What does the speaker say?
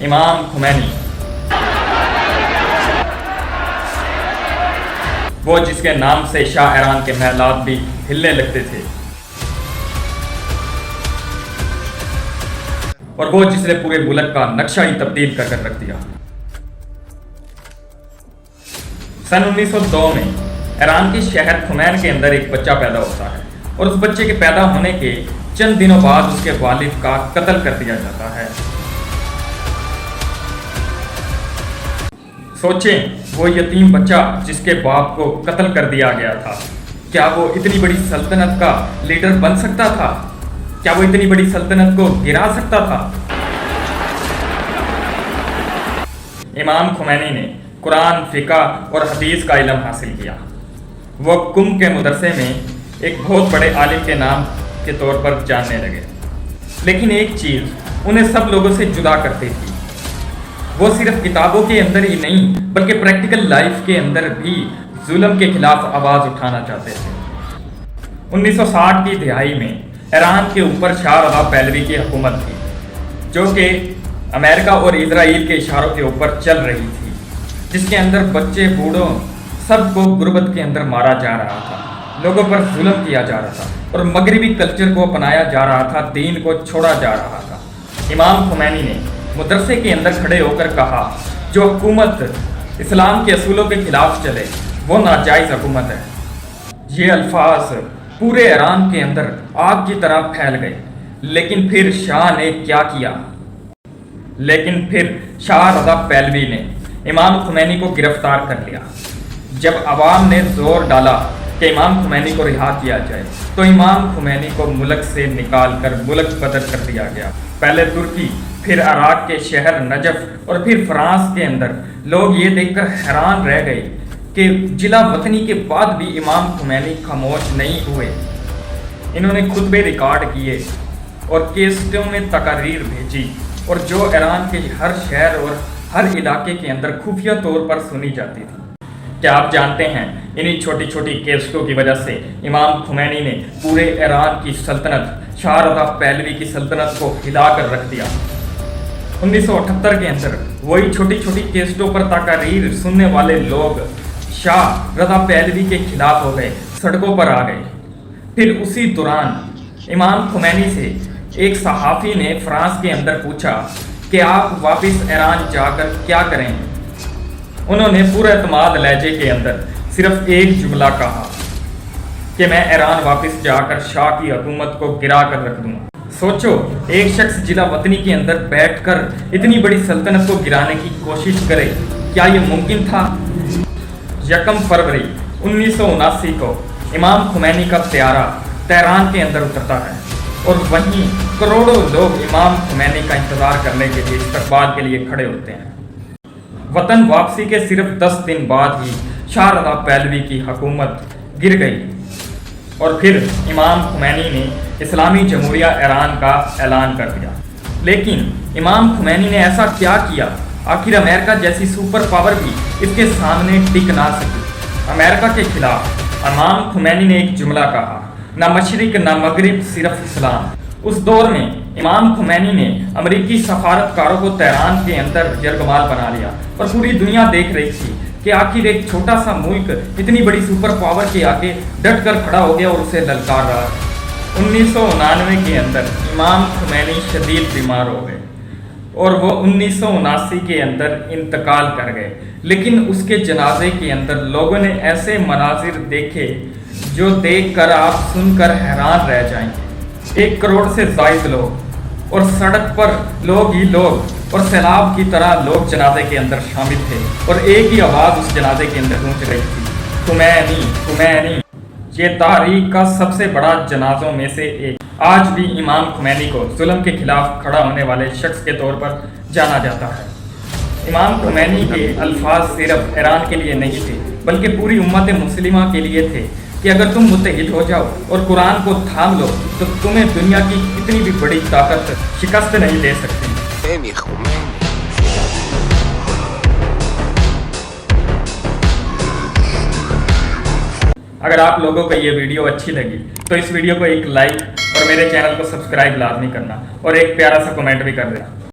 امام خمینی، وہ جس کے نام سے شاہ ایران کے محلات بھی ہلنے لگتے تھے، اور وہ جس نے پورے ملک کا نقشہ ہی تبدیل کر رکھ دیا۔ سن 1902 میں ایران کے شہر خمین کے اندر ایک بچہ پیدا ہوتا ہے، اور اس بچے کے پیدا ہونے کے چند دنوں بعد اس کے والد کا قتل کر دیا جاتا ہے۔ سوچیں، وہ یتیم بچہ جس کے باپ کو قتل کر دیا گیا تھا، کیا وہ اتنی بڑی سلطنت کا لیڈر بن سکتا تھا؟ کیا وہ اتنی بڑی سلطنت کو گرا سکتا تھا؟ امام خمینی نے قرآن، فقہ اور حدیث کا علم حاصل کیا۔ وہ قم کے مدرسے میں ایک بہت بڑے عالم کے نام کے طور پر جاننے لگے، لیکن ایک چیز انہیں سب لوگوں سے جدا کرتی تھی، وہ صرف کتابوں کے اندر ہی نہیں بلکہ پریکٹیکل لائف کے اندر بھی ظلم کے خلاف آواز اٹھانا چاہتے تھے۔ 1960 کی دہائی میں ایران کے اوپر شاہ رضا پہلوی کی حکومت تھی، جو کہ امریکہ اور اسرائیل کے اشاروں کے اوپر چل رہی تھی، جس کے اندر بچے، بوڑھوں، سب کو غربت کے اندر مارا جا رہا تھا، لوگوں پر ظلم کیا جا رہا تھا، اور مغربی کلچر کو اپنایا جا رہا تھا، دین کو چھوڑا جا رہا تھا۔ امام خمینی نے مدرسے کے اندر کھڑے ہو کر کہا، جو حکومت اسلام کے اصولوں کے خلاف چلے وہ ناجائز حکومت ہے۔ یہ الفاظ پورے ایران کے اندر آگ کی طرح پھیل گئے، لیکن پھر شاہ رضا پہلوی نے امام خمینی کو گرفتار کر لیا۔ جب عوام نے زور ڈالا کہ امام خمینی کو رہا کیا جائے تو امام خمینی کو ملک سے نکال کر ملک بدر کر دیا گیا۔ پہلے ترکی، پھر عراق کے شہر نجف اور پھر فرانس کے اندر لوگ یہ دیکھ کر حیران رہ گئے کہ جلا وطنی کے بعد بھی امام خمینی خاموش نہیں ہوئے۔ انہوں نے خطبے ریکارڈ کیے اور کیسٹوں میں تقاریر بھیجی، اور جو ایران کے ہر شہر اور ہر علاقے کے اندر خفیہ طور پر سنی جاتی تھی۔ کیا آپ جانتے ہیں انہی چھوٹی چھوٹی کیسٹوں کی وجہ سے امام خمینی نے پورے ایران کی سلطنت، شاہ رضا پہلوی کی سلطنت کو ہلا کر رکھ دیا۔ 1978 کے اندر وہی چھوٹی چھوٹی کیسٹوں پر تقاریر سننے والے لوگ شاہ رضا پہلوی کے خلاف ہو گئے، سڑکوں پر آ گئے۔ پھر اسی دوران امام خمینی سے ایک صحافی نے فرانس کے اندر پوچھا کہ آپ واپس ایران جا کر کیا کریں گے؟ انہوں نے پورے اعتماد لہجے کے اندر صرف ایک جملہ کہا کہ میں ایران واپس جا کر شاہ کی حکومت کو گرا کر رکھ دوں گا۔ سوچو، ایک شخص جلا وطنی کے اندر بیٹھ کر اتنی بڑی سلطنت کو گرانے کی کوشش کرے، کیا یہ ممکن تھا؟ 1 فروری 1979 کو امام خمینی کا طیارہ تہران کے اندر اترتا ہے، اور وہیں کروڑوں لوگ امام خمینی کا انتظار کرنے کے لیے استقبال کے لیے کھڑے ہوتے ہیں۔ وطن واپسی کے صرف 10 دن بعد ہی شاہ رضا پہلوی کی حکومت گر گئی، اور پھر امام خمینی نے اسلامی جمہوریہ ایران کا اعلان کر دیا۔ لیکن امام خمینی نے ایسا کیا کیا؟ آخر امریکہ جیسی سپر پاور بھی اس کے سامنے ٹک نہ سکی۔ امریکہ کے خلاف امام خمینی نے ایک جملہ کہا، نہ مشرق نہ مغرب، صرف اسلام۔ اس دور میں امام خمینی نے امریکی سفارتکاروں کو تہران کے اندر یرغمال بنا لیا، اور پوری دنیا دیکھ رہی تھی کہ آخر ایک چھوٹا سا ملک اتنی بڑی سپر پاور کے آگے ڈٹ کر کھڑا ہو گیا اور اسے للکار رہا۔ 1999 کے اندر امام خمینی شدید بیمار ہو گئے، اور وہ 1979 کے اندر انتقال کر گئے۔ لیکن اس کے جنازے کے اندر لوگوں نے ایسے مناظر دیکھے جو دیکھ کر آپ سن کر حیران رہ جائیں گے۔ 1 کروڑ سے زائد لوگ، اور سڑک پر لوگ ہی لوگ، اور سیلاب کی طرح لوگ جنازے کے اندر شامل تھے، اور ایک ہی آواز اس جنازے کے اندر گونج رہی تھی، خمینی خمینی۔ یہ تاریخ کا سب سے بڑا جنازوں میں سے ایک۔ آج بھی امام خمینی کو ظلم کے خلاف کھڑا ہونے والے شخص کے طور پر جانا جاتا ہے۔ امام خمینی کے الفاظ صرف ایران کے لیے نہیں تھے بلکہ پوری امت مسلمہ کے لیے تھے کہ اگر تم متحد ہو جاؤ اور قرآن کو تھام لو تو تمہیں دنیا کی کتنی بھی بڑی طاقت شکست نہیں دے سکتی۔ اگر آپ لوگوں کو یہ ویڈیو اچھی لگی تو اس ویڈیو کو ایک لائک اور میرے چینل کو سبسکرائب لازمی کرنا، اور ایک پیارا سا کمنٹ بھی کر دینا۔